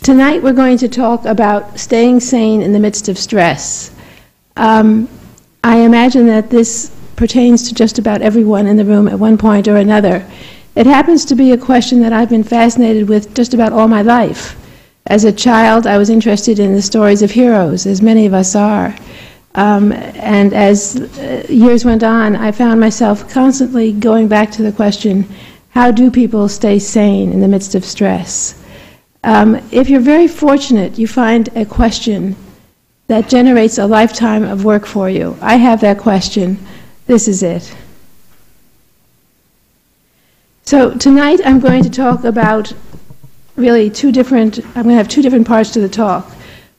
Tonight we're going to talk about staying sane in the midst of stress. I imagine that this pertains to just about everyone in the room at one point or another. It happens to be a question that I've been fascinated with just about all my life. As a child, I was interested in the stories of heroes, as many of us are. And as years went on, I found myself constantly going back to the question, how do people stay sane in the midst of stress? If you're very fortunate, you find a question that generates a lifetime of work for you. I have that question. This is it. So tonight I'm going to talk about really I'm going to have two different parts to the talk.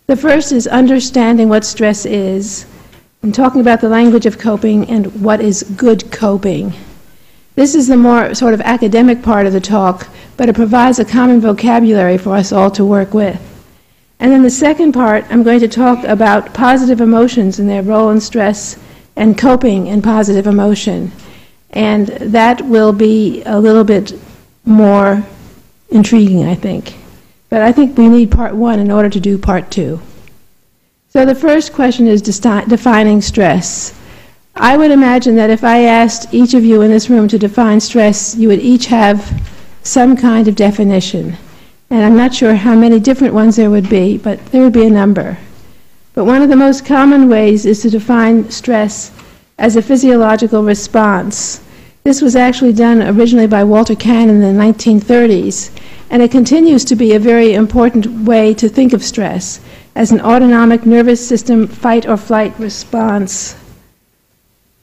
The first is understanding what stress is, and talking about the language of coping and what is good coping. This is the more sort of academic part of the talk, but it provides a common vocabulary for us all to work with. And then the second part, I'm going to talk about positive emotions and their role in stress and coping in positive emotion. And that will be a little bit more intriguing, I think. But I think we need part one in order to do part two. So the first question is defining stress. I would imagine that if I asked each of you in this room to define stress, you would each have some kind of definition. And I'm not sure how many different ones there would be, but there would be a number. But one of the most common ways is to define stress as a physiological response. This was actually done originally by Walter Cannon in the 1930s, and it continues to be a very important way to think of stress as an autonomic nervous system fight or flight response.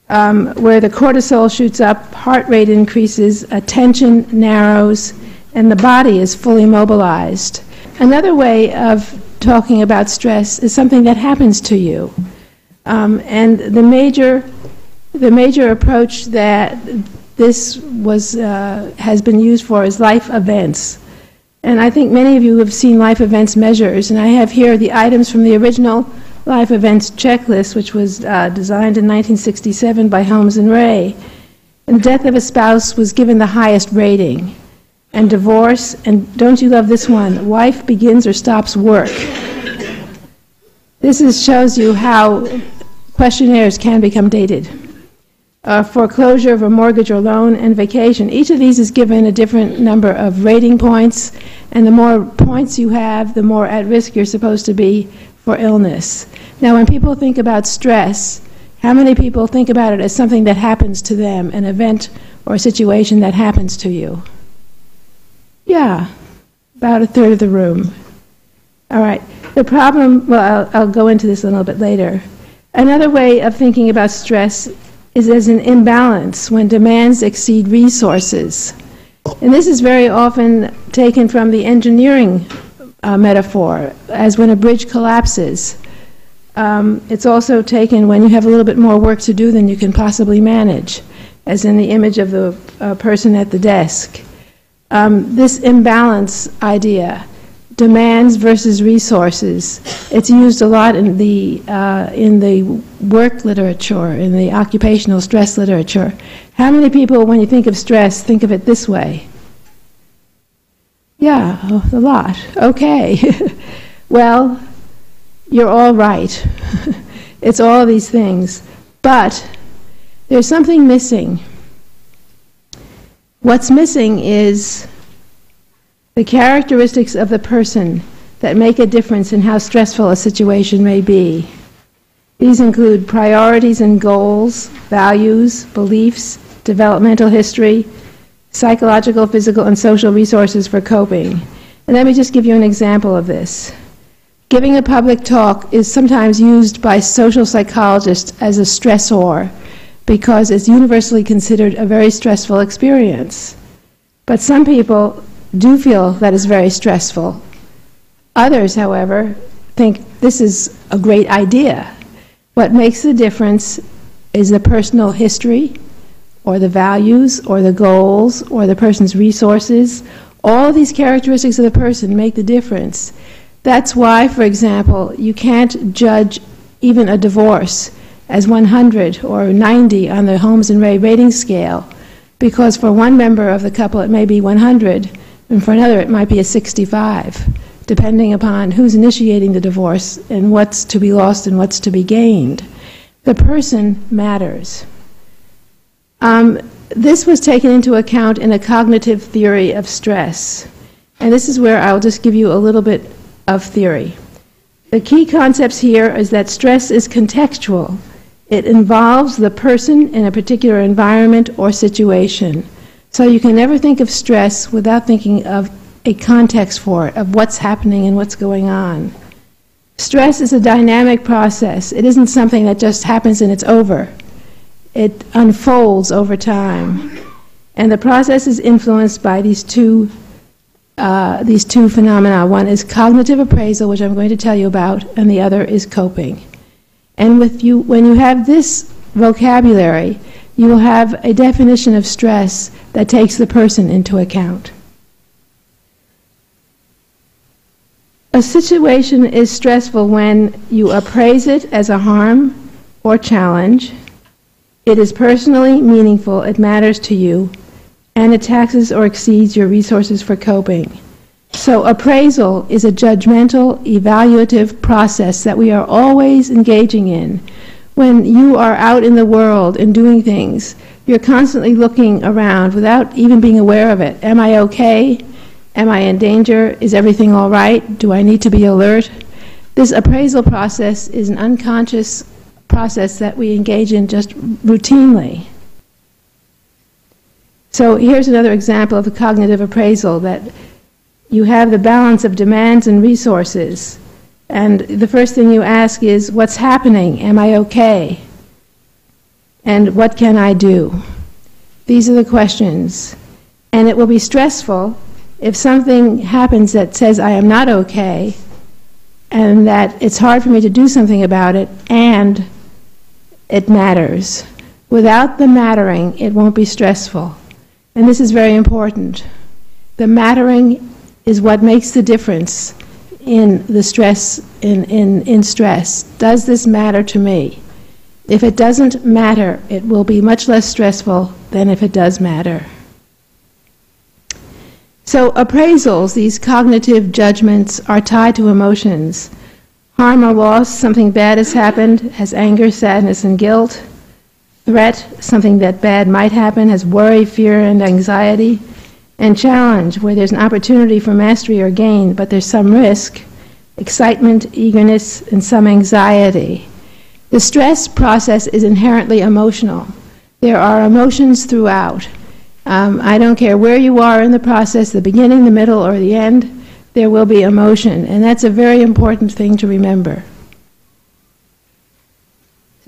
Where the cortisol shoots up, heart rate increases, attention narrows, and the body is fully mobilized. Another way of talking about stress is something that happens to you. And the major approach that this has been used for is life events. And I think many of you have seen life events measures, and I have here the items from the original Life Events Checklist, which was designed in 1967 by Holmes and Ray. And death of a spouse was given the highest rating. And divorce, and don't you love this one, wife begins or stops work. This shows you how questionnaires can become dated. Foreclosure of a mortgage or loan, and vacation. Each of these is given a different number of rating points, and the more points you have, the more at risk you're supposed to be for illness. Now, when people think about stress, how many people think about it as something that happens to them, an event or a situation that happens to you? Yeah, about a third of the room. All right. The problem, well, I'll go into this a little bit later. Another way of thinking about stress is as an imbalance when demands exceed resources. And this is very often taken from the engineering metaphor, as when a bridge collapses. It's also taken when you have a little bit more work to do than you can possibly manage, as in the image of the person at the desk. This imbalance idea, demands versus resources, it's used a lot in the work literature, in the occupational stress literature. How many people, when you think of stress, think of it this way? Yeah, a lot. Okay. Well, you're all right. It's all these things. But there's something missing. What's missing is the characteristics of the person that make a difference in how stressful a situation may be. These include priorities and goals, values, beliefs, developmental history, psychological, physical, and social resources for coping. And let me just give you an example of this. Giving a public talk is sometimes used by social psychologists as a stressor because it's universally considered a very stressful experience. But some people do feel that is very stressful. Others, however, think this is a great idea. What makes the difference is the personal history, or the values, or the goals, or the person's resources. All of these characteristics of the person make the difference. That's why, for example, you can't judge even a divorce as 100 or 90 on the Holmes and Ray rating scale, because for one member of the couple it may be 100, and for another it might be a 65, depending upon who's initiating the divorce and what's to be lost and what's to be gained. The person matters. This was taken into account in a cognitive theory of stress. And this is where I'll just give you a little bit of theory. The key concepts here is that stress is contextual. It involves the person in a particular environment or situation. So you can never think of stress without thinking of a context for it, of what's happening and what's going on. Stress is a dynamic process. It isn't something that just happens and it's over. It unfolds over time. And the process is influenced by these two phenomena. One is cognitive appraisal, which I'm going to tell you about, and the other is coping. And when you have this vocabulary, you will have a definition of stress that takes the person into account. A situation is stressful when you appraise it as a harm or challenge, it is personally meaningful, it matters to you, and it taxes or exceeds your resources for coping. So appraisal is a judgmental, evaluative process that we are always engaging in. When you are out in the world and doing things, you're constantly looking around without even being aware of it. Am I okay? Am I in danger? Is everything all right? Do I need to be alert? This appraisal process is an unconscious process that we engage in just routinely. So here's another example of a cognitive appraisal, that you have the balance of demands and resources. And the first thing you ask is, what's happening? Am I okay? And what can I do? These are the questions. And it will be stressful if something happens that says I am not okay, and that it's hard for me to do something about it, and it matters. Without the mattering, it won't be stressful. And this is very important. The mattering is what makes the difference in the stress, in stress. Does this matter to me? If it doesn't matter, it will be much less stressful than if it does matter. So appraisals, these cognitive judgments, are tied to emotions. Harm or loss, something bad has happened, has anger, sadness, and guilt. Threat, something that bad might happen, has worry, fear, and anxiety. And challenge, where there's an opportunity for mastery or gain, but there's some risk, excitement, eagerness, and some anxiety. The stress process is inherently emotional. There are emotions throughout. I don't care where you are in the process, the beginning, the middle, or the end, there will be emotion, and that's a very important thing to remember.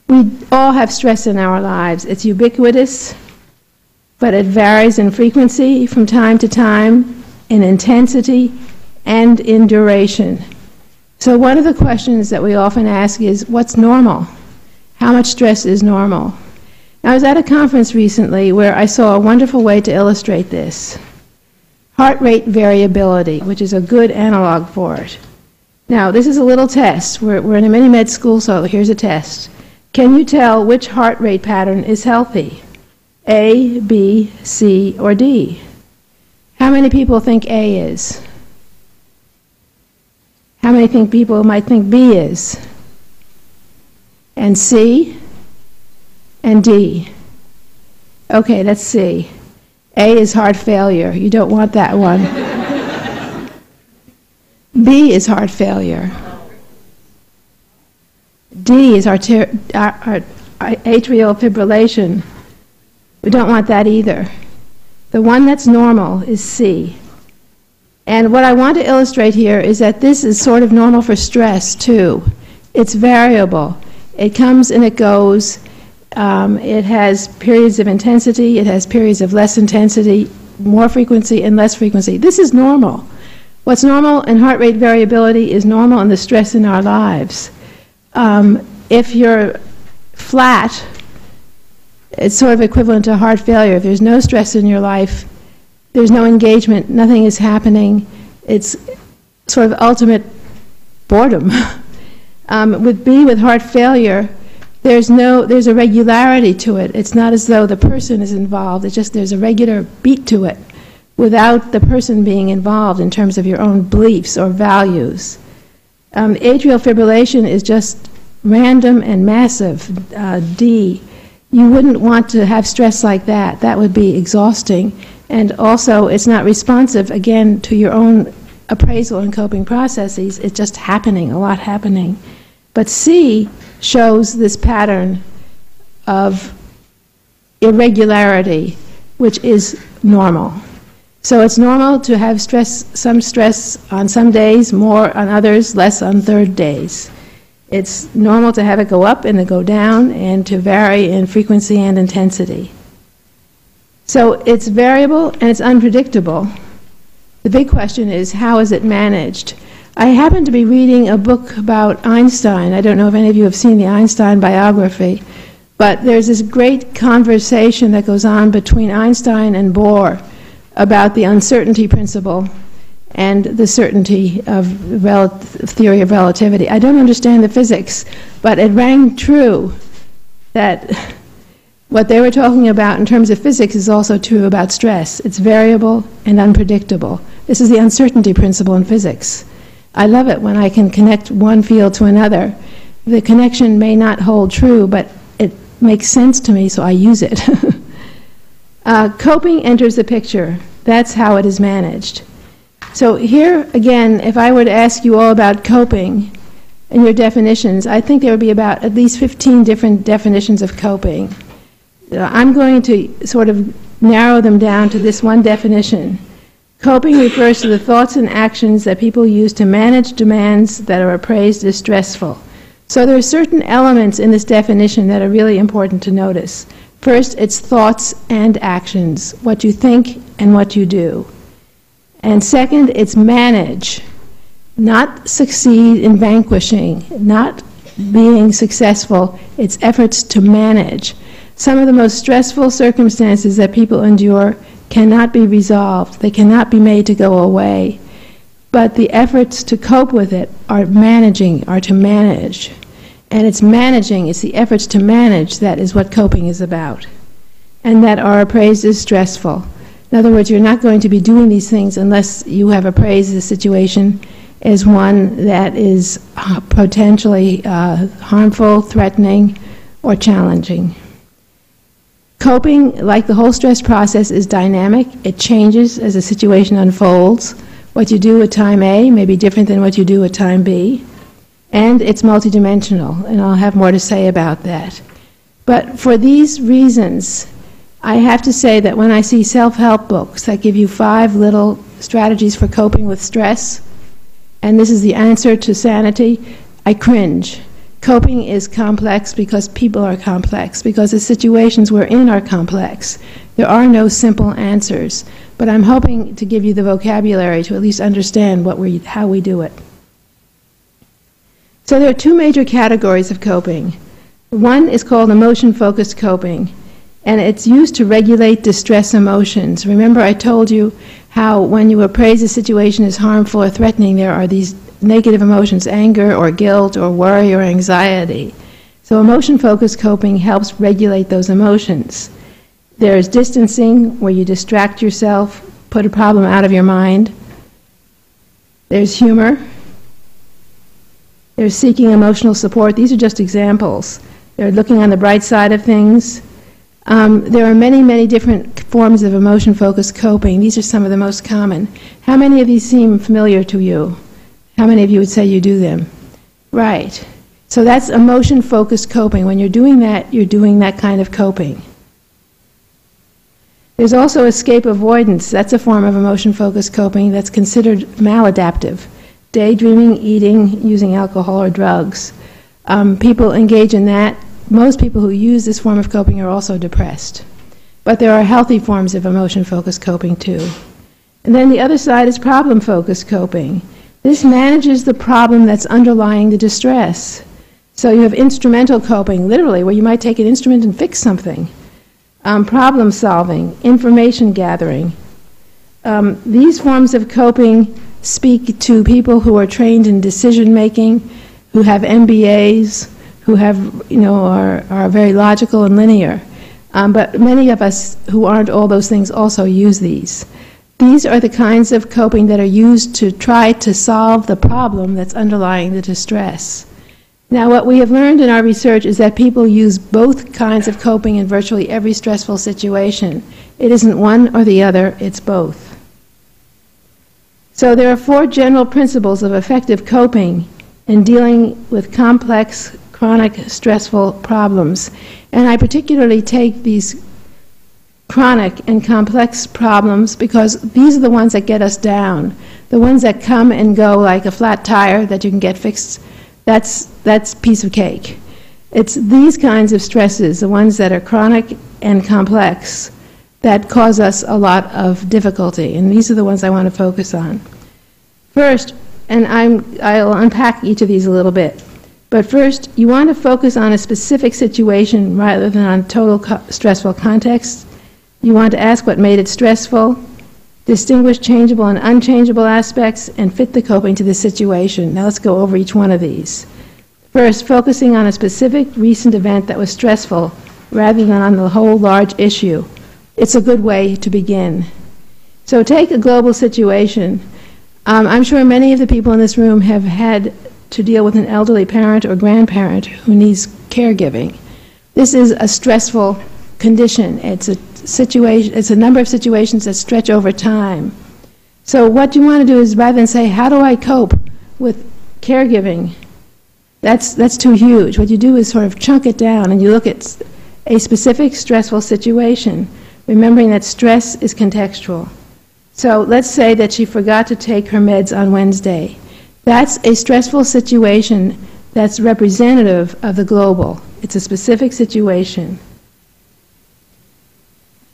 We all have stress in our lives. It's ubiquitous, but it varies in frequency from time to time, in intensity, and in duration. So one of the questions that we often ask is, what's normal? How much stress is normal? I was at a conference recently where I saw a wonderful way to illustrate this. Heart rate variability, which is a good analog for it. Now, this is a little test. We're in a mini-med school, so here's a test. Can you tell which heart rate pattern is healthy? A, B, C, or D? How many people think A is? How many people might think B is? And C? And D? Okay, that's C. A is heart failure. You don't want that one. B is heart failure. D is atrial fibrillation. We don't want that either. The one that's normal is C. And what I want to illustrate here is that this is sort of normal for stress, too. It's variable. It comes and it goes. It has periods of intensity. It has periods of less intensity, more frequency and less frequency. This is normal. What's normal in heart rate variability is normal in the stress in our lives. If you're flat, it's sort of equivalent to heart failure. If there's no stress in your life, there's no engagement, nothing is happening. It's sort of ultimate boredom. With heart failure, there's a regularity to it. It's not as though the person is involved. It's just there's a regular beat to it without the person being involved in terms of your own beliefs or values. Atrial fibrillation is just random and massive, D. You wouldn't want to have stress like that. That would be exhausting. And also, it's not responsive, again, to your own appraisal and coping processes. It's just happening, a lot happening. But C shows this pattern of irregularity, which is normal. So it's normal to have some stress on some days, more on others, less on third days. It's normal to have it go up and to go down and to vary in frequency and intensity. So it's variable and it's unpredictable. The big question is, how is it managed? I happen to be reading a book about Einstein. I don't know if any of you have seen the Einstein biography, but there's this great conversation that goes on between Einstein and Bohr about the uncertainty principle and the certainty of theory of relativity. I don't understand the physics, but it rang true that what they were talking about in terms of physics is also true about stress. It's variable and unpredictable. This is the uncertainty principle in physics. I love it when I can connect one field to another. The connection may not hold true, but it makes sense to me, so I use it. Coping enters the picture. That's how it is managed. So here, again, if I were to ask you all about coping and your definitions, I think there would be about at least 15 different definitions of coping. I'm going to sort of narrow them down to this one definition. Coping refers to the thoughts and actions that people use to manage demands that are appraised as stressful. So there are certain elements in this definition that are really important to notice. First, it's thoughts and actions, what you think and what you do. And second, it's manage, not succeed in vanquishing, not being successful. It's efforts to manage. Some of the most stressful circumstances that people endure cannot be resolved. They cannot be made to go away. But the efforts to cope with it are to manage. And it's managing, it's the efforts to manage that is what coping is about, and that are appraised as stressful. In other words, you're not going to be doing these things unless you have appraised the situation as one that is potentially harmful, threatening, or challenging. Coping, like the whole stress process, is dynamic. It changes as the situation unfolds. What you do at time A may be different than what you do at time B. And it's multidimensional, and I'll have more to say about that. But for these reasons, I have to say that when I see self-help books that give you 5 little strategies for coping with stress, and this is the answer to sanity, I cringe. Coping is complex because people are complex, because the situations we're in are complex. There are no simple answers, but I'm hoping to give you the vocabulary to at least understand how we do it. So there are 2 major categories of coping. One is called emotion-focused coping, and it's used to regulate distress emotions. Remember, I told you how when you appraise a situation as harmful or threatening, there are these negative emotions, anger or guilt or worry or anxiety. So emotion-focused coping helps regulate those emotions. There's distancing, where you distract yourself, put a problem out of your mind. There's humor. There's seeking emotional support. These are just examples. They're looking on the bright side of things. There are many, many different forms of emotion-focused coping. These are some of the most common. How many of these seem familiar to you? How many of you would say you do them? Right. So that's emotion-focused coping. When you're doing that kind of coping. There's also escape avoidance. That's a form of emotion-focused coping that's considered maladaptive. Daydreaming, eating, using alcohol or drugs. People engage in that most people who use this form of coping are also depressed. But there are healthy forms of emotion-focused coping too. And then the other side is problem-focused coping. This manages the problem that's underlying the distress. So you have instrumental coping, literally, where you might take an instrument and fix something. Problem solving, information gathering. These forms of coping speak to people who are trained in decision making, who have MBAs, who have, are very logical and linear. But many of us who aren't all those things also use these. These are the kinds of coping that are used to try to solve the problem that's underlying the distress. Now, what we have learned in our research is that people use both kinds of coping in virtually every stressful situation. It isn't one or the other, it's both. So there are 4 general principles of effective coping in dealing with complex, chronic, stressful problems. And I particularly take these chronic and complex problems because these are the ones that get us down. The ones that come and go like a flat tire that you can get fixed, that's piece of cake. It's these kinds of stresses, the ones that are chronic and complex, that cause us a lot of difficulty, and these are the ones I want to focus on. First, and I'll unpack each of these a little bit, but first, you want to focus on a specific situation rather than on total stressful context. You want to ask what made it stressful, distinguish changeable and unchangeable aspects, and fit the coping to the situation. Now let's go over each one of these. First, focusing on a specific recent event that was stressful rather than on the whole large issue. It's a good way to begin. So take a global situation. I'm sure many of the people in this room have had to deal with an elderly parent or grandparent who needs caregiving. This is a stressful condition. It's a number of situations that stretch over time. So what you want to do is, rather than say, how do I cope with caregiving? That's too huge. What you do is sort of chunk it down and you look at a specific stressful situation, remembering that stress is contextual. So let's say that she forgot to take her meds on Wednesday. That's a stressful situation that's representative of the global. It's a specific situation.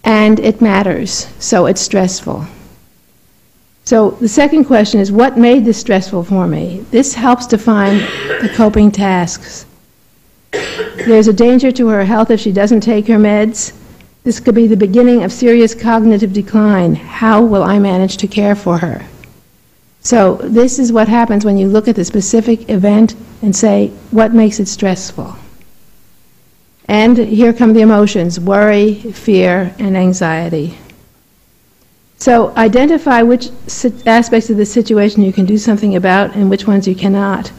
And it matters, so it's stressful. So the second question is, what made this stressful for me? This helps define the coping tasks. There's a danger to her health if she doesn't take her meds. This could be the beginning of serious cognitive decline. How will I manage to care for her? So this is what happens when you look at the specific event and say, what makes it stressful? And here come the emotions: worry, fear, and anxiety. So identify which aspects of the situation you can do something about and which ones you cannot.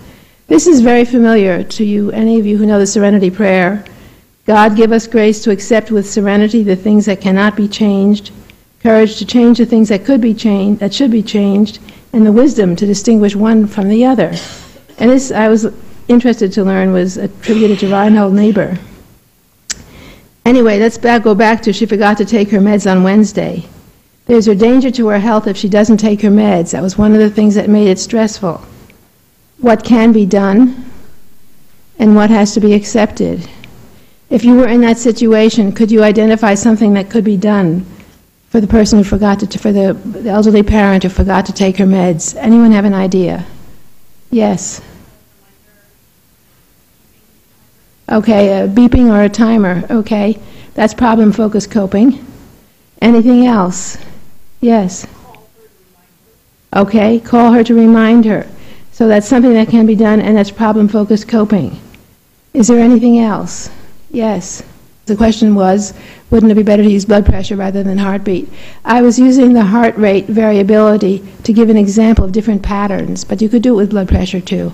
This is very familiar to you, any of you who know the Serenity Prayer. God, give us grace to accept with serenity the things that cannot be changed, courage to change the things that could be changed, that should be changed, and the wisdom to distinguish one from the other. And this, I was interested to learn, was attributed to Reinhold Niebuhr. Anyway, let's go back to she forgot to take her meds on Wednesday. There's a danger to her health if she doesn't take her meds. That was one of the things that made it stressful. What can be done and what has to be accepted? If you were in that situation, could you identify something that could be done for the person who forgot to, for the elderly parent who forgot to take her meds? Anyone have an idea? Yes. Okay, a beeping or a timer. Okay, that's problem-focused coping. Anything else? Yes. Okay, call her to remind her. So that's something that can be done, and that's problem-focused coping. Is there anything else? Yes. The question was, wouldn't it be better to use blood pressure rather than heartbeat? I was using the heart rate variability to give an example of different patterns, but you could do it with blood pressure too.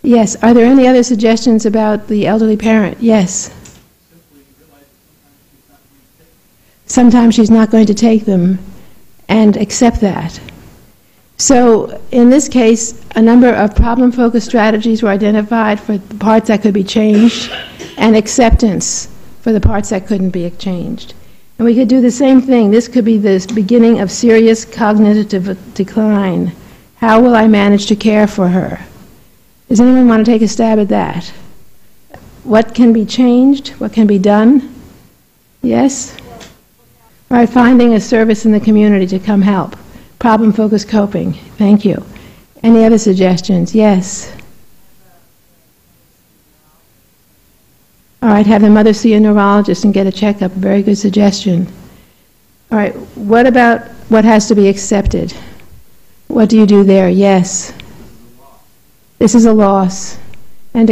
Yes. Are there any other suggestions about the elderly parent? Yes. Sometimes she's not going to take them, and accept that. So in this case, a number of problem-focused strategies were identified for the parts that could be changed, and acceptance for the parts that couldn't be changed. And we could do the same thing. This could be the beginning of serious cognitive decline. How will I manage to care for her? Does anyone want to take a stab at that? what can be changed? What can be done? Yes? All right, finding a service in the community to come help. Problem-focused coping. Thank you. Any other suggestions? Yes? All right, have the mother see a neurologist and get a checkup. Very good suggestion. All right, what about what has to be accepted? What do you do there? Yes. This is a loss. And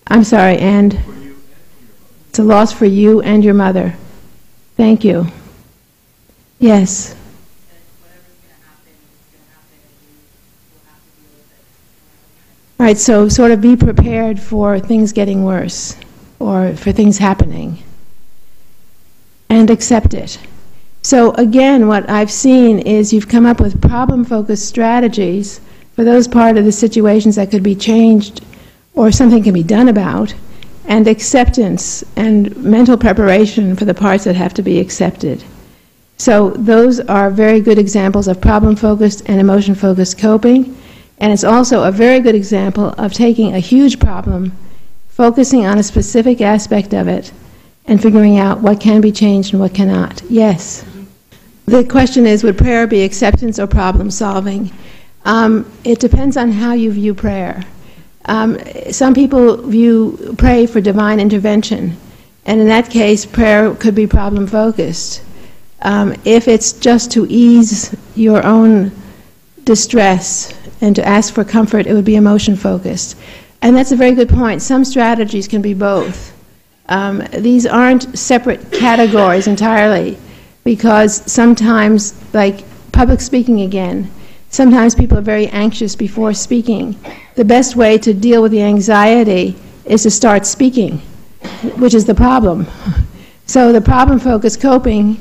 I'm sorry, and it's a loss for you and your mother. Thank you. Yes. All right, so sort of be prepared for things getting worse or for things happening and accept it. So again, what I've seen is you've come up with problem-focused strategies for those part of the situations that could be changed or something can be done about, and acceptance and mental preparation for the parts that have to be accepted. So those are very good examples of problem-focused and emotion-focused coping. And it's also a very good example of taking a huge problem, focusing on a specific aspect of it, and figuring out what can be changed and what cannot. Yes? The question is, would prayer be acceptance or problem solving? It depends on how you view prayer. Some people pray for divine intervention, and in that case, prayer could be problem focused. If it's just to ease your own distress and to ask for comfort, it would be emotion-focused. And that's a very good point. Some strategies can be both. These aren't separate categories entirely, because sometimes, like public speaking again, sometimes people are very anxious before speaking. The best way to deal with the anxiety is to start speaking, which is the problem. So the problem-focused coping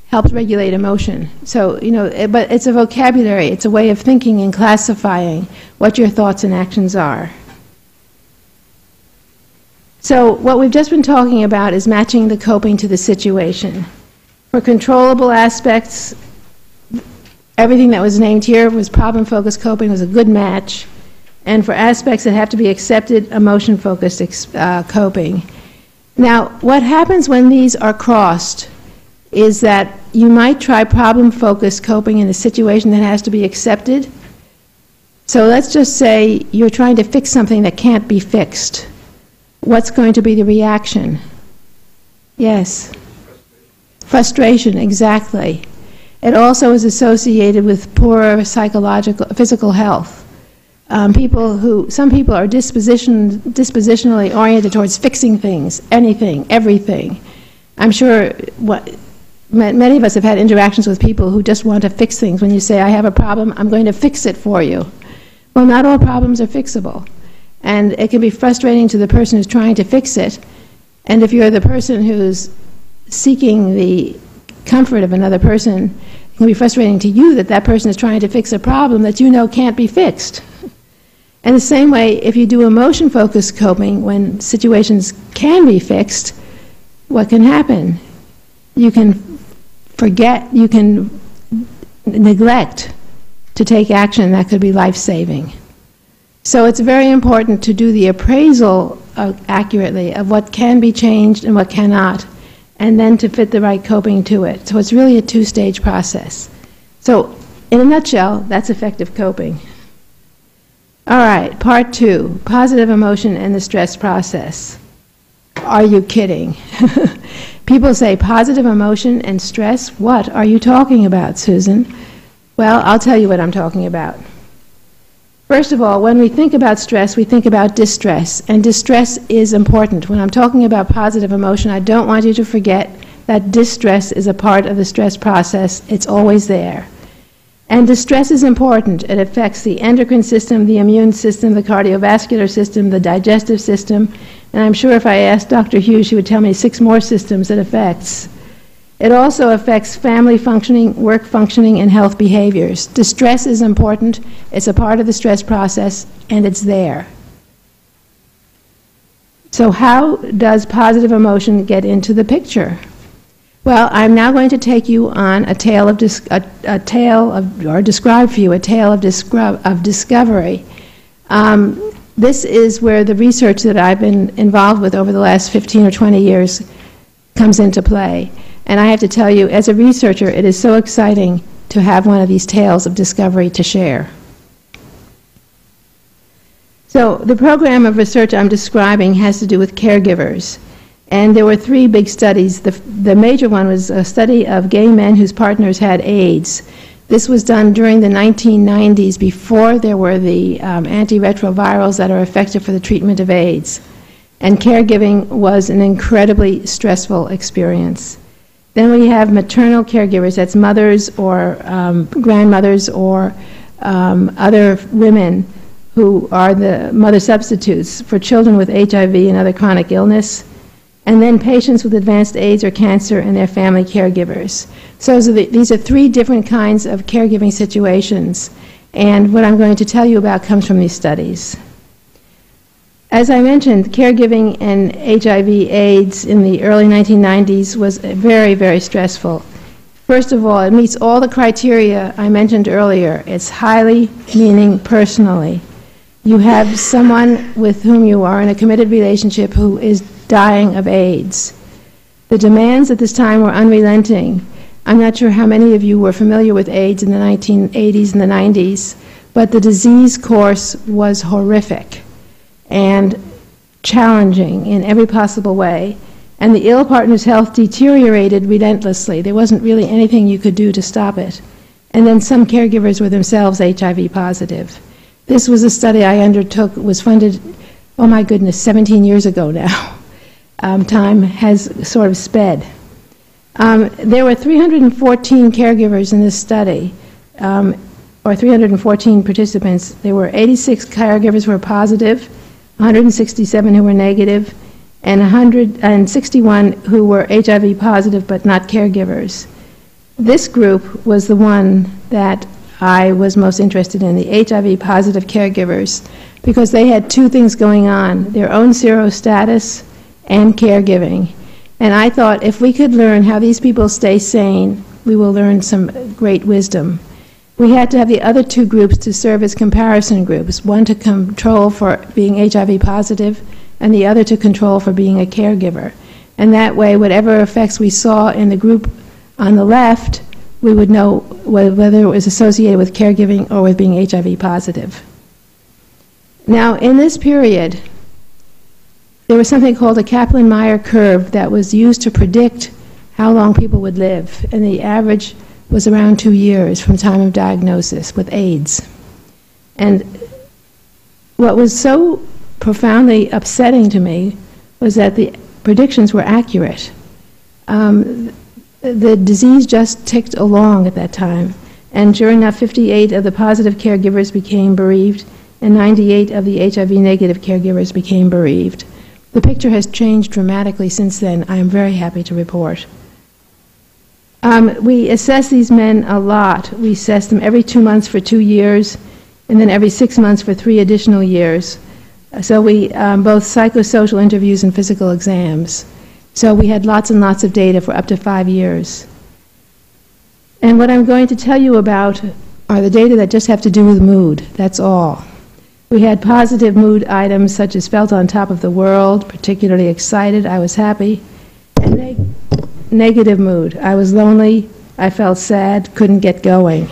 helps regulate emotion. So, but it's a vocabulary, it's a way of thinking and classifying what your thoughts and actions are. So what we've just been talking about is matching the coping to the situation. For controllable aspects, everything that was named here was problem-focused coping was a good match. And for aspects that have to be accepted, emotion-focused coping. Now, what happens when these are crossed is that you might try problem-focused coping in a situation that has to be accepted. So let's just say you're trying to fix something that can't be fixed. What's going to be the reaction? Yes? Frustration, exactly. It also is associated with poor physical health. Some people are dispositionally oriented towards fixing things, anything, everything. I'm sure many of us have had interactions with people who just want to fix things. When you say, I have a problem, I'm going to fix it for you. Well, not all problems are fixable. And it can be frustrating to the person who's trying to fix it. And if you're the person who's seeking the comfort of another person, it can be frustrating to you that that person is trying to fix a problem that you know can't be fixed. And the same way, if you do emotion-focused coping, when situations can be fixed, what can happen? You can forget, you can neglect to take action that could be life-saving. So it's very important to do the appraisal accurately of what can be changed and what cannot, and then to fit the right coping to it. So it's really a two-stage process. So in a nutshell, that's effective coping. All right, part 2, positive emotion and the stress process. Are you kidding? People say positive emotion and stress. What are you talking about, Susan? Well, I'll tell you what I'm talking about. First of all, when we think about stress, we think about distress, and distress is important. When I'm talking about positive emotion, I don't want you to forget that distress is a part of the stress process. It's always there. And distress is important. It affects the endocrine system, the immune system, the cardiovascular system, the digestive system, and I'm sure if I asked Dr. Hughes, she would tell me 6 more systems it affects. It also affects family functioning, work functioning, and health behaviors. Distress is important. It's a part of the stress process, and it's there. So how does positive emotion get into the picture? Well, I'm now going to take you on or describe for you a tale of discovery. this is where the research that I've been involved with over the last 15 or 20 years comes into play. And I have to tell you, as a researcher, it is so exciting to have one of these tales of discovery to share. So the program of research I'm describing has to do with caregivers. And there were 3 big studies. The major one was a study of gay men whose partners had AIDS. This was done during the 1990s, before there were the antiretrovirals that are effective for the treatment of AIDS. And caregiving was an incredibly stressful experience. Then we have maternal caregivers, that's mothers or grandmothers or other women who are the mother substitutes for children with HIV and other chronic illness. And then patients with advanced AIDS or cancer and their family caregivers. So these are 3 different kinds of caregiving situations. And what I'm going to tell you about comes from these studies. As I mentioned, caregiving and HIV/AIDS in the early 1990s was very, very stressful. First of all, it meets all the criteria I mentioned earlier. It's highly meaning personally. You have someone with whom you are in a committed relationship who is dying of AIDS. The demands at this time were unrelenting. I'm not sure how many of you were familiar with AIDS in the 1980s and the 90s, but the disease course was horrific and challenging in every possible way. And the ill partner's health deteriorated relentlessly. There wasn't really anything you could do to stop it. And then some caregivers were themselves HIV positive. This was a study I undertook, was funded, oh my goodness, 17 years ago now. Time has sort of sped. There were 314 caregivers in this study, or 314 participants. There were 86 caregivers who were positive, 167 who were negative, and 161 who were HIV positive but not caregivers. This group was the one that I was most interested in, the HIV positive caregivers, because they had 2 things going on, their own serostatus and caregiving. And I thought if we could learn how these people stay sane, we will learn some great wisdom. We had to have the other 2 groups to serve as comparison groups, one to control for being HIV positive and the other to control for being a caregiver. And that way, whatever effects we saw in the group on the left, we would know whether it was associated with caregiving or with being HIV positive. Now, in this period, there was something called a Kaplan-Meier curve that was used to predict how long people would live, and the average was around 2 years from time of diagnosis with AIDS. And what was so profoundly upsetting to me was that the predictions were accurate. The disease just ticked along at that time, and sure enough, 58 of the positive caregivers became bereaved, and 98 of the HIV-negative caregivers became bereaved. The picture has changed dramatically since then, I am very happy to report. We assess these men a lot. We assess them every 2 months for 2 years, and then every 6 months for 3 additional years. So we both psychosocial interviews and physical exams. So we had lots and lots of data for up to 5 years. And what I'm going to tell you about are the data that just have to do with mood. That's all. We had positive mood items such as felt on top of the world, particularly excited, I was happy, and negative mood. I was lonely, I felt sad, couldn't get going.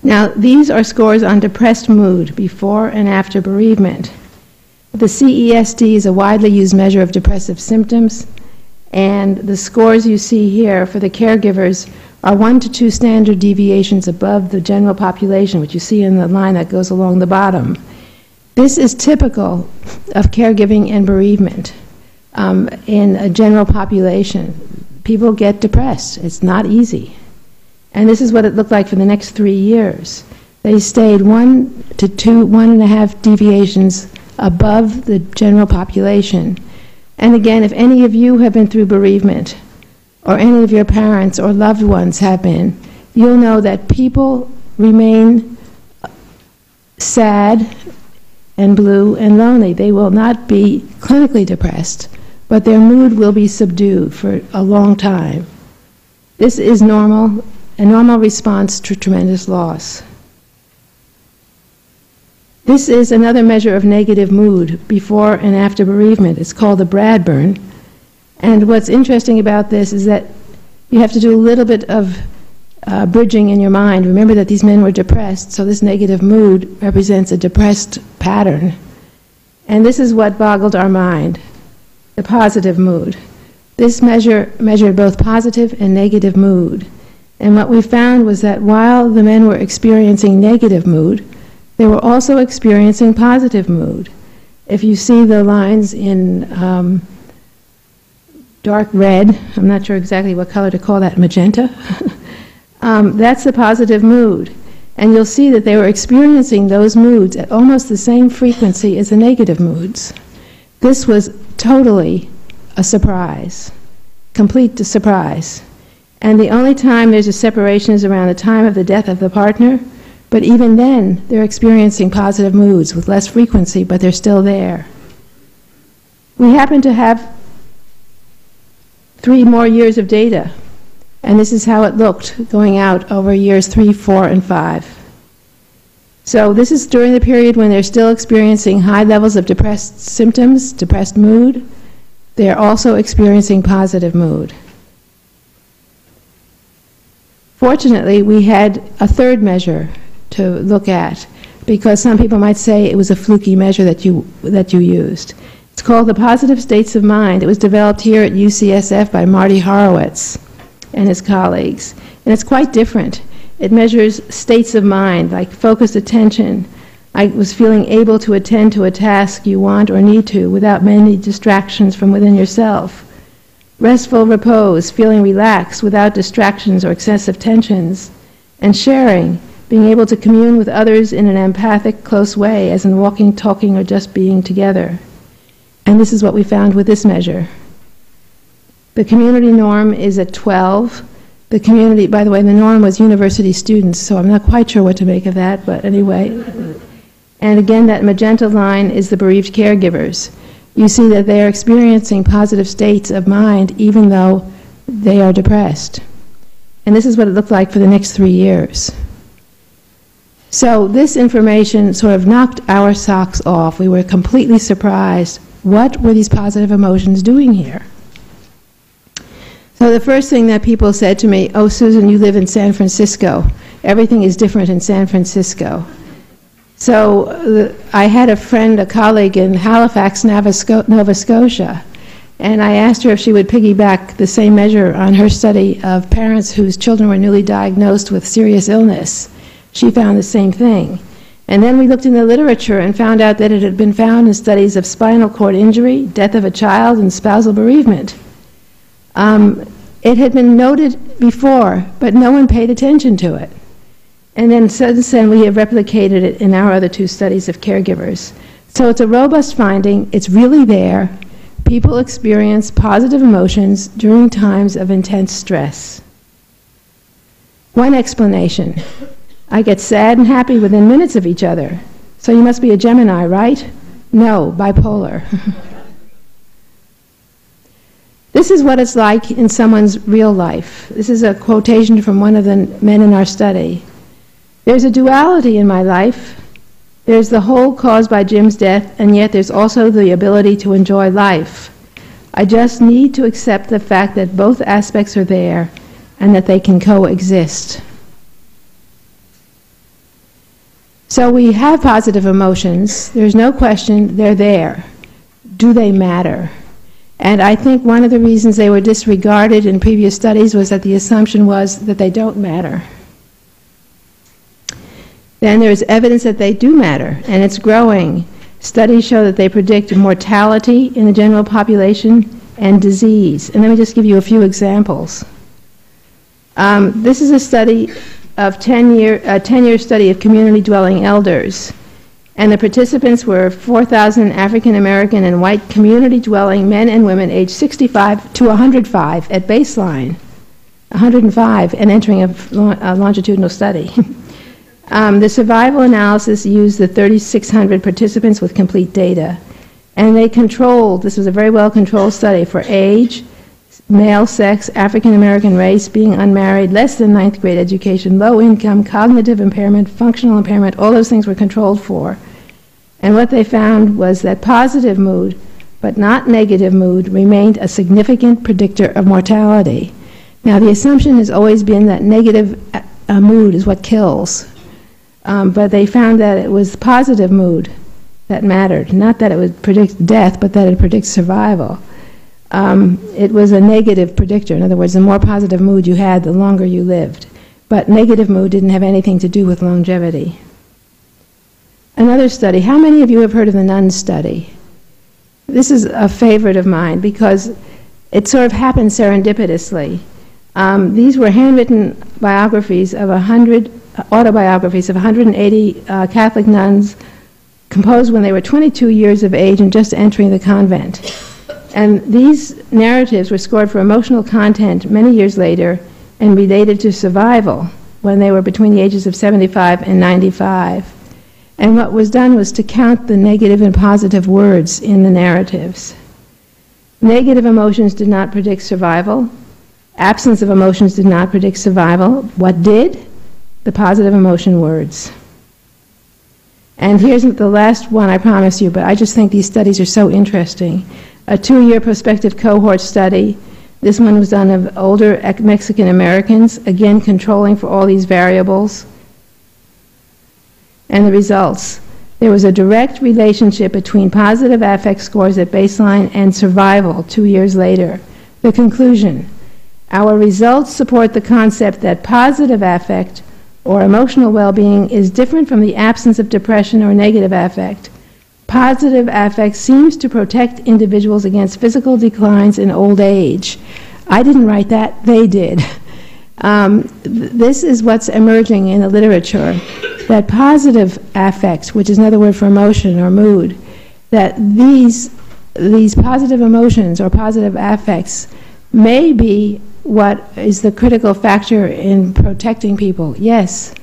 Now, these are scores on depressed mood before and after bereavement. The CESD is a widely used measure of depressive symptoms, and the scores you see here for the caregivers are 1 to 2 standard deviations above the general population, which you see in the line that goes along the bottom. This is typical of caregiving and bereavement in a general population. People get depressed. It's not easy. And this is what it looked like for the next 3 years. They stayed 1 to 2, 1.5 deviations above the general population. And again, if any of you have been through bereavement, or any of your parents or loved ones have been, you'll know that people remain sad and blue and lonely. They will not be clinically depressed, but their mood will be subdued for a long time. This is normal, a normal response to tremendous loss. This is another measure of negative mood before and after bereavement. It's called the Bradburn. And what's interesting about this is that you have to do a little bit of bridging in your mind. Remember that these men were depressed, so this negative mood represents a depressed pattern. And this is what boggled our mind, the positive mood. This measured both positive and negative mood. And what we found was that while the men were experiencing negative mood, they were also experiencing positive mood. If you see the lines in dark red, I'm not sure exactly what color to call that, magenta, that's the positive mood. And you'll see that they were experiencing those moods at almost the same frequency as the negative moods. This was totally a surprise, complete surprise. And the only time there's a separation is around the time of the death of the partner, but even then they're experiencing positive moods with less frequency, but they're still there. We happen to have 3 more years of data, and this is how it looked going out over years 3, 4, and 5. So this is during the period when they're still experiencing high levels of depressed symptoms, depressed mood. They're also experiencing positive mood. Fortunately, we had a third measure to look at, because some people might say it was a fluky measure that you used. It's called the Positive States of Mind. It was developed here at UCSF by Marty Horowitz and his colleagues. And it's quite different. It measures states of mind, like focused attention. I was feeling able to attend to a task you want or need to without many distractions from within yourself. Restful repose, feeling relaxed without distractions or excessive tensions. And sharing, being able to commune with others in an empathic, close way, as in walking, talking, or just being together. And this is what we found with this measure. The community norm is at 12. The community, by the way, the norm was university students, so I'm not quite sure what to make of that, but anyway. And again, that magenta line is the bereaved caregivers. You see that they are experiencing positive states of mind even though they are depressed. And this is what it looked like for the next 3 years. So this information sort of knocked our socks off. We were completely surprised. What were these positive emotions doing here? So the first thing that people said to me, "Oh, Susan, you live in San Francisco. Everything is different in San Francisco." So I had a friend, a colleague in Halifax, Nova Scotia, and I asked her if she would piggyback the same measure on her study of parents whose children were newly diagnosed with serious illness. She found the same thing. And then we looked in the literature and found out that it had been found in studies of spinal cord injury, death of a child, and spousal bereavement. It had been noted before, but no one paid attention to it. And then since then, we have replicated it in our other 2 studies of caregivers. So it's a robust finding. It's really there. People experience positive emotions during times of intense stress. One explanation: I get sad and happy within minutes of each other. So you must be a Gemini, right? No, bipolar. This is what it's like in someone's real life. This is a quotation from one of the men in our study. There's a duality in my life. There's the hole caused by Jim's death, and yet there's also the ability to enjoy life. I just need to accept the fact that both aspects are there and that they can coexist. So we have positive emotions. There's no question they're there. Do they matter? And I think one of the reasons they were disregarded in previous studies was that the assumption was that they don't matter. Then there's evidence that they do matter, and it's growing. Studies show that they predict mortality in the general population and disease. And let me just give you a few examples. This is a study of 10-year study of community-dwelling elders. And the participants were 4,000 African American and white community-dwelling men and women aged 65 to 105 at baseline, 105, and entering a longitudinal study. The survival analysis used the 3,600 participants with complete data. And they controlled, this was a very well-controlled study, for age, male sex, African American race, being unmarried, less than 9th grade education, low income, cognitive impairment, functional impairment, all those things were controlled for. And what they found was that positive mood, but not negative mood, remained a significant predictor of mortality. Now, the assumption has always been that negative mood is what kills. But they found that it was positive mood that mattered. Not that it would predict death, but that it predicts survival. It was a negative predictor. In other words, the more positive mood you had, the longer you lived. But negative mood didn't have anything to do with longevity. Another study. How many of you have heard of the nun study? This is a favorite of mine because it sort of happened serendipitously. These were handwritten biographies of autobiographies of 180 Catholic nuns, composed when they were 22 years of age and just entering the convent. And these narratives were scored for emotional content many years later and related to survival when they were between the ages of 75 and 95. And what was done was to count the negative and positive words in the narratives. Negative emotions did not predict survival. Absence of emotions did not predict survival. What did? The positive emotion words. And here's the last one, I promise you, but I just think these studies are so interesting. A 2-year prospective cohort study. This one was done of older Mexican Americans, again controlling for all these variables. And the results. There was a direct relationship between positive affect scores at baseline and survival 2 years later. The conclusion. Our results support the concept that positive affect or emotional well-being is different from the absence of depression or negative affect. Positive affect seems to protect individuals against physical declines in old age. I didn't write that, they did. This is what's emerging in the literature, that positive affect, which is another word for emotion or mood, that these positive emotions or positive affects may be what is the critical factor in protecting people. Yes.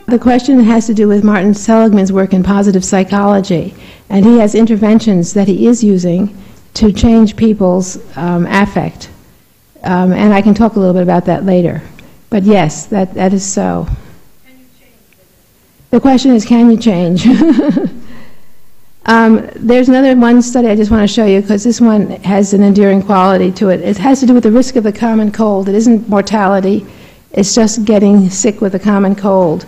The question has to do with Martin Seligman's work in positive psychology, and he has interventions that he is using to change people's affect. And I can talk a little bit about that later. But yes, that is so. Can you change? The question is, can you change? There's another one study I just want to show you because this one has an enduring quality to it. It has to do with the risk of the common cold. It isn't mortality. It's just getting sick with the common cold.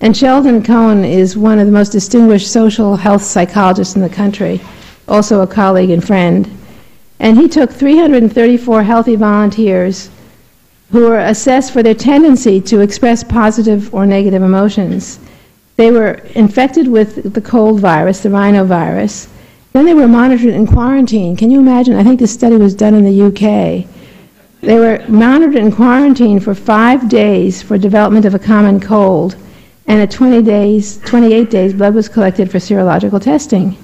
And Sheldon Cohen is one of the most distinguished social health psychologists in the country, also a colleague and friend. And he took 334 healthy volunteers who were assessed for their tendency to express positive or negative emotions. They were infected with the cold virus, the rhinovirus. Then they were monitored in quarantine. Can you imagine? I think this study was done in the UK. They were monitored in quarantine for 5 days for development of a common cold. And at 28 days, blood was collected for serological testing.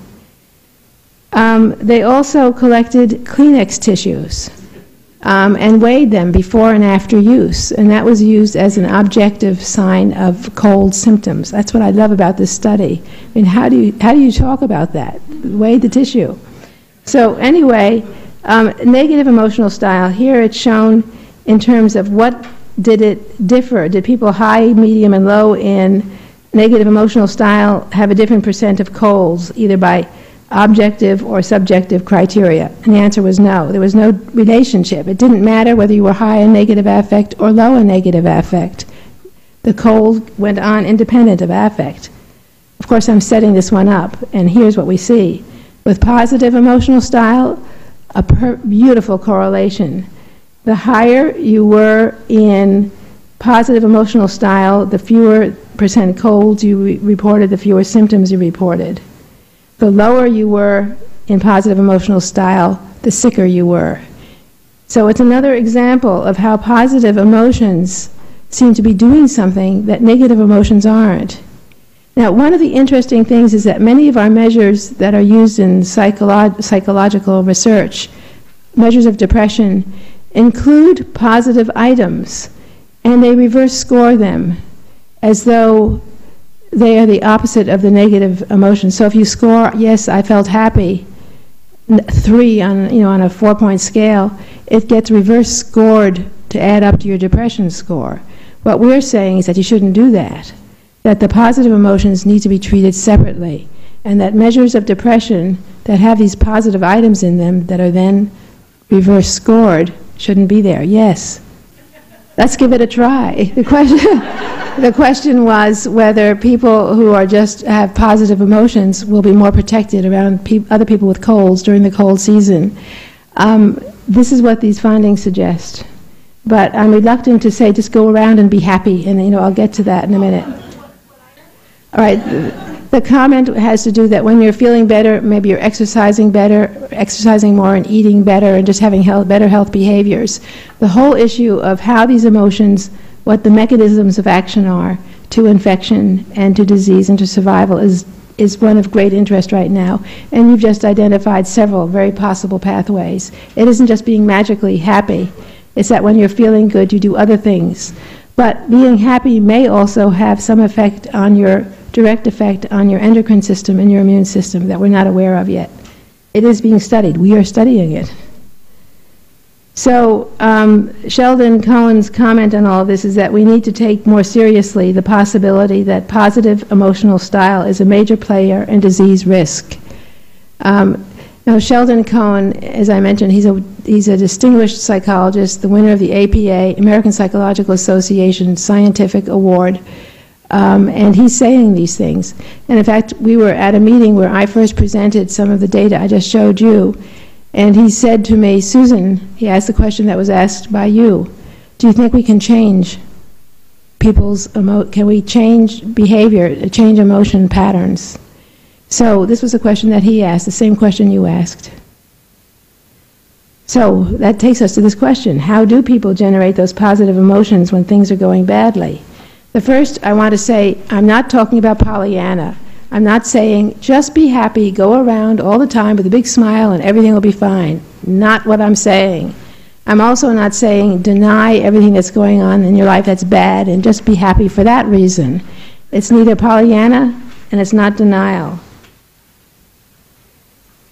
They also collected Kleenex tissues and weighed them before and after use. And that was used as an objective sign of cold symptoms. That's what I love about this study. I mean, how do you talk about that? Weigh the tissue. So anyway, negative emotional style. Here it's shown in terms of what did it differ? Did people high, medium, and low in negative emotional style have a different percent of colds, either by objective or subjective criteria? And the answer was no. There was no relationship. It didn't matter whether you were high in negative affect or low in negative affect. The cold went on independent of affect. Of course, I'm setting this one up, and here's what we see. With positive emotional style, a beautiful correlation. The higher you were in positive emotional style, the fewer percent colds you reported, the fewer symptoms you reported. The lower you were in positive emotional style, the sicker you were. So it's another example of how positive emotions seem to be doing something that negative emotions aren't. Now, one of the interesting things is that many of our measures that are used in psychological research, measures of depression, include positive items, and they reverse score them as though they are the opposite of the negative emotion. So if you score, yes, I felt happy, 3 on a 4-point scale, it gets reverse scored to add up to your depression score. What we're saying is that you shouldn't do that, that the positive emotions need to be treated separately. and that measures of depression that have these positive items in them that are then reverse scored shouldn't be there. Yes. Let's give it a try. The question was whether people who are just have positive emotions will be more protected around other people with colds during the cold season. This is what these findings suggest. But I'm reluctant to say just go around and be happy, and I'll get to that in a minute. All right, the comment has to do that when you're feeling better, maybe you're exercising better, exercising more and eating better and just having better health behaviors. The whole issue of how these emotions, what the mechanisms of action are to infection and to disease and to survival is one of great interest right now. And you've just identified several very possible pathways. It isn't just being magically happy. It's that when you're feeling good, you do other things. But being happy may also have some effect on your, direct effect on your endocrine system and your immune system that we're not aware of yet. It is being studied. We are studying it. So Sheldon Cohen's comment on all of this is that we need to take more seriously the possibility that positive emotional style is a major player in disease risk. Now, Sheldon Cohen, as I mentioned, he's a distinguished psychologist, the winner of the APA, American Psychological Association Scientific Award, and he's saying these things. And in fact, we were at a meeting where I first presented some of the data I just showed you, and he said to me, Susan, he asked the question that was asked by you, do you think we can change people's, can we change behavior, change emotion patterns? So this was a question that he asked, the same question you asked. So that takes us to this question. How do people generate those positive emotions when things are going badly? The first, I want to say, I'm not talking about Pollyanna. I'm not saying just be happy, go around all the time with a big smile and everything will be fine. Not what I'm saying. I'm also not saying deny everything that's going on in your life that's bad and just be happy for that reason. It's neither Pollyanna and it's not denial.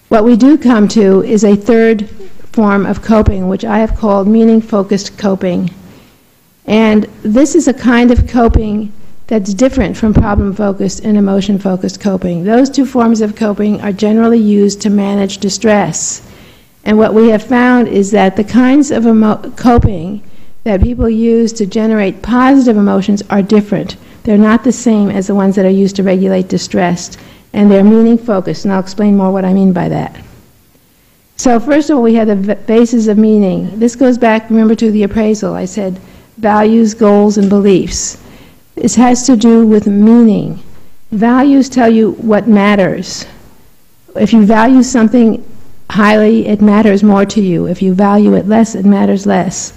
What we do come to is a third form of coping, which I have called meaning-focused coping. And this is a kind of coping that's different from problem-focused and emotion-focused coping. Those two forms of coping are generally used to manage distress. And what we have found is that the kinds of coping that people use to generate positive emotions are different. They're not the same as the ones that are used to regulate distress. And they're meaning-focused, and I'll explain more what I mean by that. So first of all, we have the basis of meaning. This goes back, remember, to the appraisal. I said values, goals, and beliefs. This has to do with meaning. Values tell you what matters. If you value something highly, it matters more to you. If you value it less, it matters less.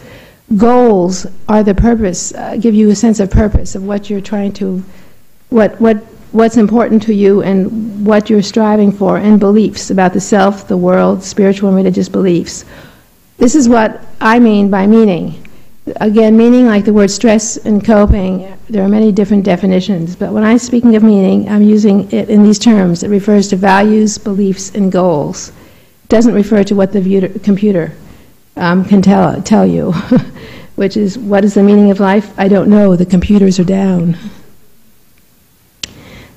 Goals are the purpose, give you a sense of purpose, of what you're trying to, what's important to you and what you're striving for, and beliefs about the self, the world, spiritual and religious beliefs. This is what I mean by meaning. Again, meaning, like the word stress and coping, there are many different definitions, but when I'm speaking of meaning, I'm using it in these terms. It refers to values, beliefs, and goals. It doesn't refer to what the computer can tell you, which is, what is the meaning of life? I don't know. The computers are down.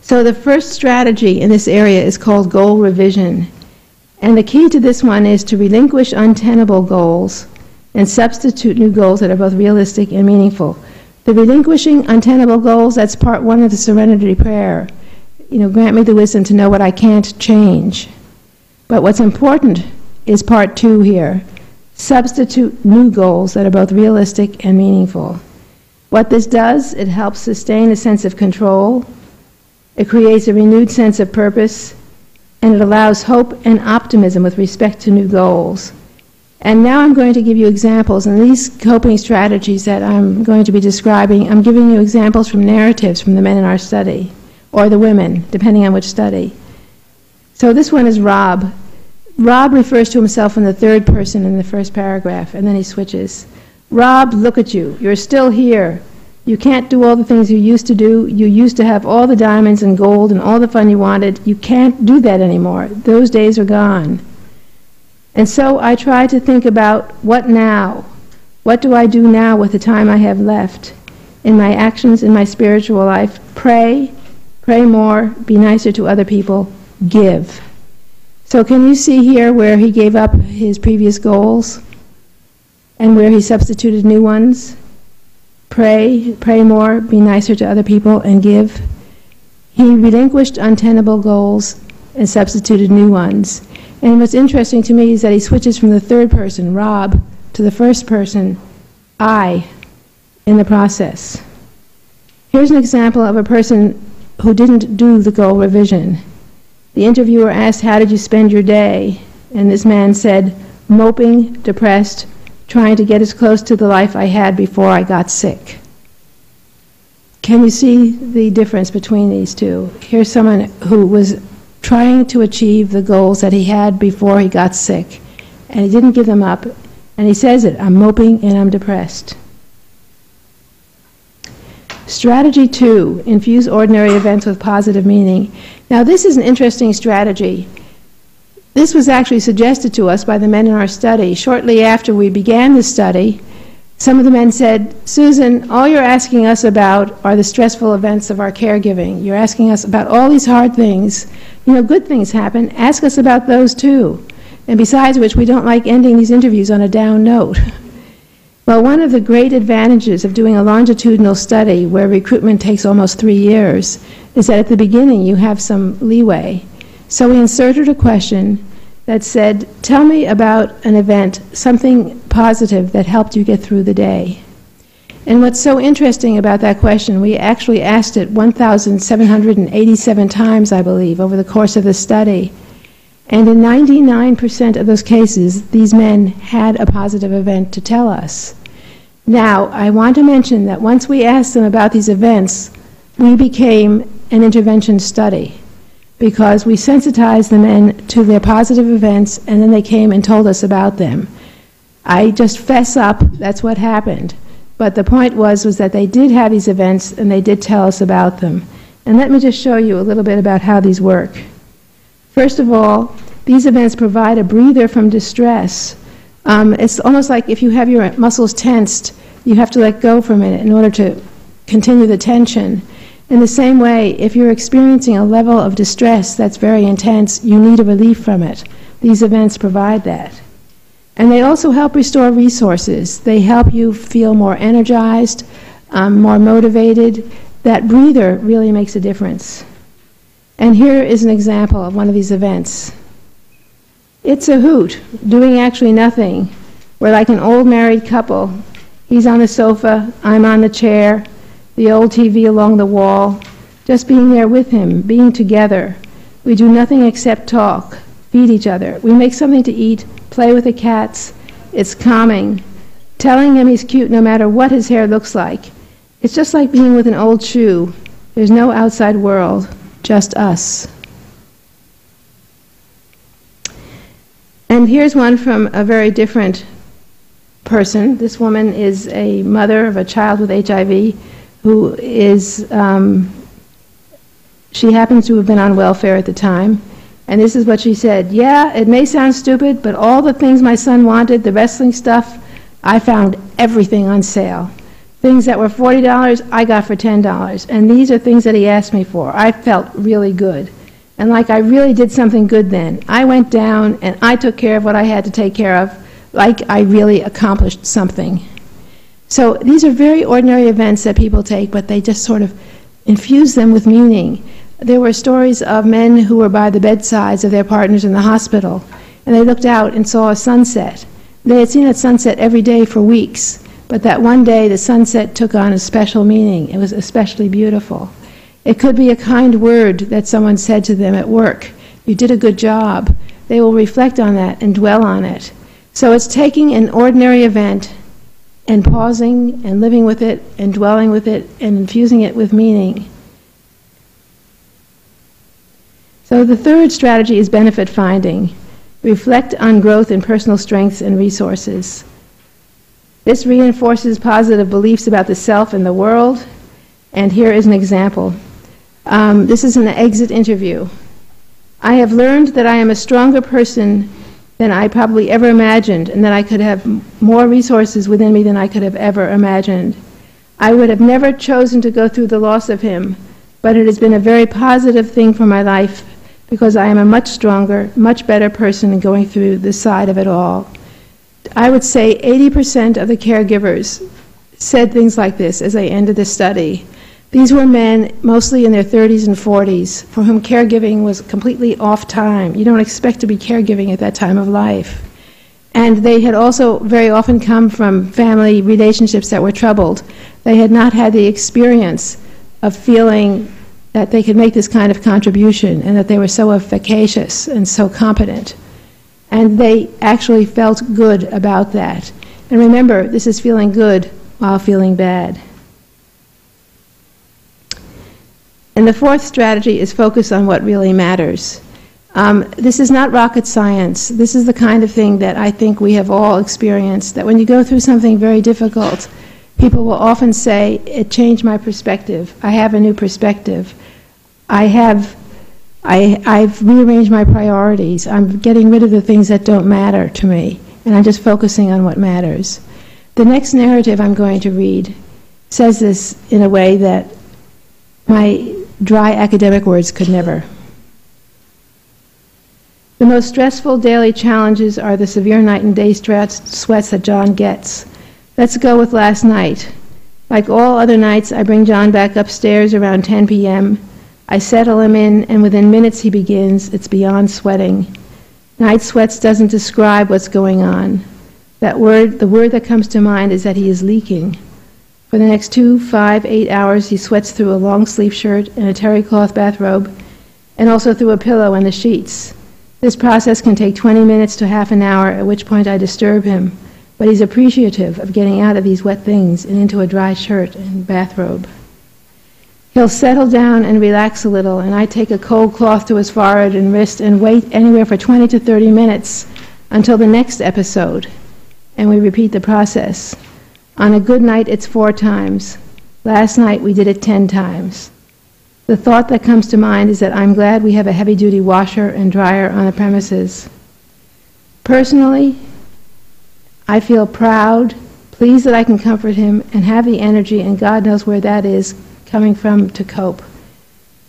So the first strategy in this area is called goal revision. And the key to this one is to relinquish untenable goals and substitute new goals that are both realistic and meaningful. The relinquishing untenable goals, that's part one of the serenity prayer. Grant me the wisdom to know what I can't change. But what's important is part two here. Substitute new goals that are both realistic and meaningful. What this does, it helps sustain a sense of control. It creates a renewed sense of purpose, and it allows hope and optimism with respect to new goals. And now I'm going to give you examples, and these coping strategies that I'm going to be describing, I'm giving you examples from narratives from the men in our study, or the women, depending on which study. So this one is Rob. Rob refers to himself in the third person in the first paragraph, and then he switches. Rob, look at you. You're still here. You can't do all the things you used to do. You used to have all the diamonds and gold and all the fun you wanted. You can't do that anymore. Those days are gone. And so I try to think about what now? What do I do now with the time I have left? In my actions, in my spiritual life, pray more, be nicer to other people, give. So can you see here where he gave up his previous goals and where he substituted new ones? Pray more, be nicer to other people, and give. He relinquished untenable goals and substituted new ones. And what's interesting to me is that he switches from the third person, Rob, to the first person, I, in the process. Here's an example of a person who didn't do the goal revision. The interviewer asked, "How did you spend your day?" And this man said, "Moping, depressed, trying to get as close to the life I had before I got sick." Can you see the difference between these two? Here's someone who was trying to achieve the goals that he had before he got sick, and he didn't give them up, and he says it, "I'm moping and I'm depressed." Strategy 2, infuse ordinary events with positive meaning. Now this is an interesting strategy. This was actually suggested to us by the men in our study. Shortly after we began the study, some of the men said, "Susan, all you're asking us about are the stressful events of our caregiving. You're asking us about all these hard things. You know, good things happen. Ask us about those too. And besides which, we don't like ending these interviews on a down note." Well, one of the great advantages of doing a longitudinal study where recruitment takes almost 3 years is that at the beginning you have some leeway. So we inserted a question that said, "Tell me about an event, something positive that helped you get through the day." And what's so interesting about that question, we actually asked it 1,787 times, I believe, over the course of the study. And in 99% of those cases, these men had a positive event to tell us. Now, I want to mention that once we asked them about these events, we became an intervention study because we sensitized the men to their positive events, and then they came and told us about them. I just fess up, that's what happened. But the point was that they did have these events, and they did tell us about them. And let me just show you a little bit about how these work. First of all, these events provide a breather from distress. It's almost like if you have your muscles tensed, you have to let go for a minute in order to continue the tension. In the same way, if you're experiencing a level of distress that's very intense, you need a relief from it. These events provide that. And they also help restore resources. They help you feel more energized, more motivated. That breather really makes a difference. And here is an example of one of these events. It's a hoot, doing actually nothing. We're like an old married couple. He's on the sofa, I'm on the chair, the old TV along the wall, just being there with him, being together. We do nothing except talk, feed each other. We make something to eat, play with the cats. It's calming. Telling him he's cute no matter what his hair looks like. It's just like being with an old shoe. There's no outside world. Just us. And here's one from a very different person. This woman is a mother of a child with HIV who is, she happens to have been on welfare at the time. And this is what she said, "Yeah, it may sound stupid, but all the things my son wanted, the wrestling stuff, I found everything on sale. Things that were $40, I got for $10. And these are things that he asked me for. I felt really good. And like I really did something good then. I went down and I took care of what I had to take care of, like I really accomplished something." So these are very ordinary events that people take, but they just sort of infuse them with meaning. There were stories of men who were by the bedsides of their partners in the hospital, and they looked out and saw a sunset. They had seen that sunset every day for weeks. But that one day the sunset took on a special meaning. It was especially beautiful. It could be a kind word that someone said to them at work. "You did a good job." They will reflect on that and dwell on it. So it's taking an ordinary event and pausing and living with it and dwelling with it and infusing it with meaning. So the third strategy is benefit finding. Reflect on growth in personal strengths and resources. This reinforces positive beliefs about the self and the world. And here is an example. This is an exit interview. "I have learned that I am a stronger person than I probably ever imagined, and that I could have more resources within me than I could have ever imagined. I would have never chosen to go through the loss of him, but it has been a very positive thing for my life because I am a much stronger, much better person in going through this side of it all. I would say 80% of the caregivers said things like this as they ended the study. These were men, mostly in their 30s and 40s, for whom caregiving was completely off time. You don't expect to be caregiving at that time of life. And they had also very often come from family relationships that were troubled. They had not had the experience of feeling that they could make this kind of contribution and that they were so efficacious and so competent. And they actually felt good about that. And remember, this is feeling good while feeling bad. And the fourth strategy is focus on what really matters. This is not rocket science. This is the kind of thing that I think we have all experienced, that when you go through something very difficult, people will often say, it changed my perspective. I have a new perspective. I've rearranged my priorities. I'm getting rid of the things that don't matter to me, and I'm just focusing on what matters. The next narrative I'm going to read says this in a way that my dry academic words could never. The most stressful daily challenges are the severe night and day sweats that John gets. Let's go with last night. Like all other nights, I bring John back upstairs around 10 p.m. I settle him in, and within minutes he begins. It's beyond sweating. Night sweats doesn't describe what's going on. The word that comes to mind is that he is leaking. For the next 2, 5, 8 hours, he sweats through a long-sleeve shirt and a terry cloth bathrobe, and also through a pillow and the sheets. This process can take 20 minutes to half an hour, at which point I disturb him, but he's appreciative of getting out of these wet things and into a dry shirt and bathrobe. He'll settle down and relax a little, and I take a cold cloth to his forehead and wrist and wait anywhere for 20 to 30 minutes until the next episode, and we repeat the process. On a good night, it's 4 times. Last night, we did it 10 times. The thought that comes to mind is that I'm glad we have a heavy-duty washer and dryer on the premises. Personally, I feel proud, pleased that I can comfort him, and have the energy, and God knows where that is, coming from to cope.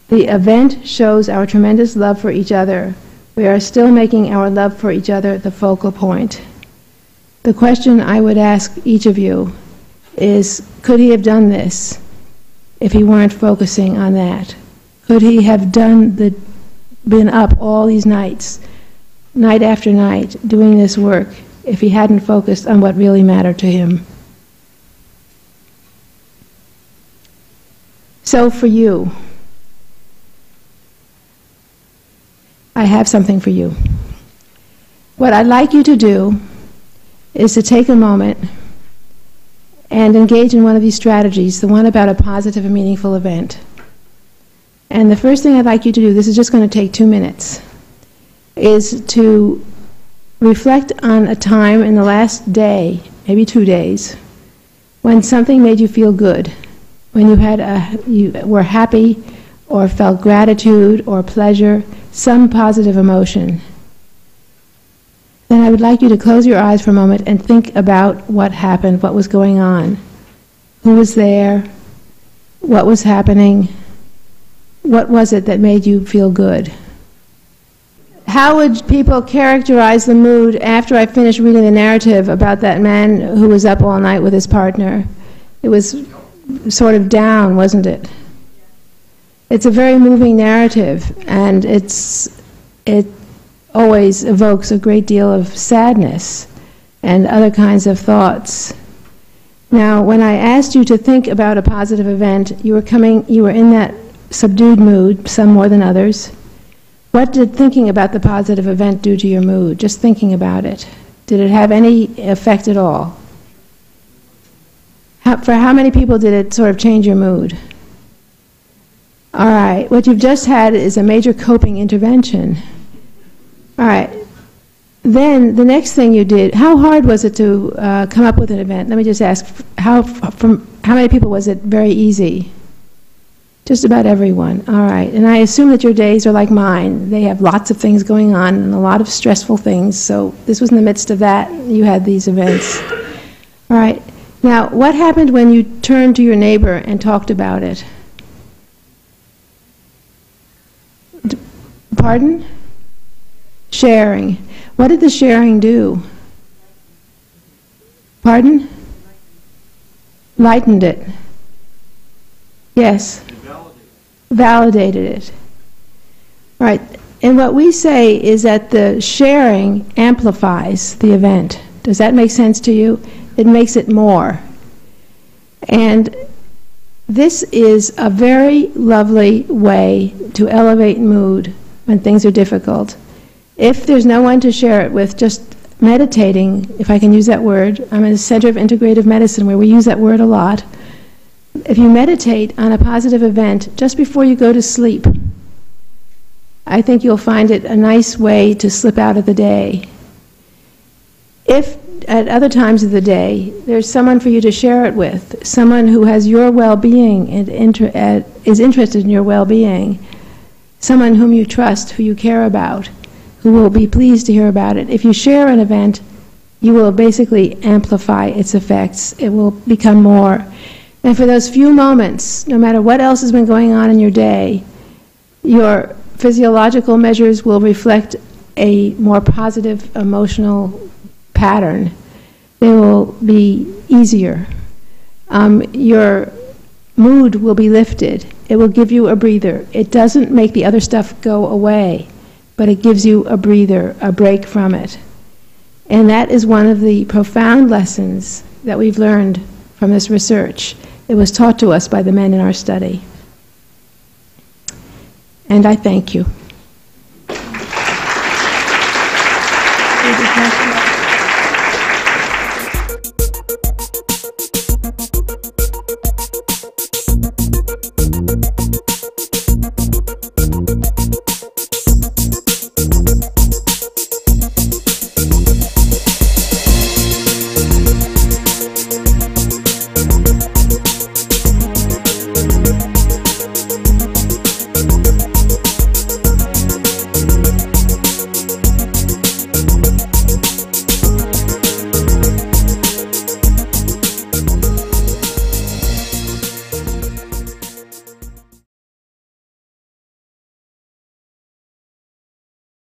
The event shows our tremendous love for each other. We are still making our love for each other the focal point. The question I would ask each of you is, could he have done this if he weren't focusing on that? Could he have been up all these nights, night after night, doing this work, if he hadn't focused on what really mattered to him? So for you, I have something for you. What I'd like you to do is to take a moment and engage in one of these strategies, the one about a positive and meaningful event. And the first thing I'd like you to do, this is just going to take 2 minutes, is to reflect on a time in the last day, maybe 2 days, when something made you feel good, when you were happy or felt gratitude or pleasure, some positive emotion. Then I would like you to close your eyes for a moment and think about what happened, what was going on, who was there, what was happening, what was it that made you feel good. How would people characterize the mood after I finished reading the narrative about that man who was up all night with his partner? It was sort of down, wasn't it? It's a very moving narrative, and it always evokes a great deal of sadness and other kinds of thoughts. Now, when I asked you to think about a positive event, you were in that subdued mood, some more than others. What did thinking about the positive event do to your mood? Just thinking about it. Did it have any effect at all? For how many people did it sort of change your mood? All right, what you've just had is a major coping intervention. All right, then the next thing you did, how hard was it to come up with an event? Let me just ask, from how many people was it very easy? Just about everyone. All right, and I assume that your days are like mine. They have lots of things going on and a lot of stressful things, so this was in the midst of that. You had these events. All right, now what happened when you turned to your neighbor and talked about it? Pardon? Sharing. What did the sharing do? Pardon? Lightened it. Yes. Validated it. Right. And what we say is that the sharing amplifies the event. Does that make sense to you? It makes it more. And this is a very lovely way to elevate mood when things are difficult. If there's no one to share it with, just meditating, if I can use that word. I'm in the Center of Integrative Medicine where we use that word a lot. If you meditate on a positive event just before you go to sleep, I think you'll find it a nice way to slip out of the day. If at other times of the day there's someone for you to share it with, someone who has your well-being and is interested in your well-being, someone whom you trust, who you care about, who will be pleased to hear about it. If you share an event, you will basically amplify its effects. It will become more. And for those few moments, no matter what else has been going on in your day, your physiological measures will reflect a more positive emotional pattern. They will be easier. Your mood will be lifted. It will give you a breather. It doesn't make the other stuff go away, but it gives you a breather, a break from it. And that is one of the profound lessons that we've learned from this research. It was taught to us by the men in our study. And I thank you.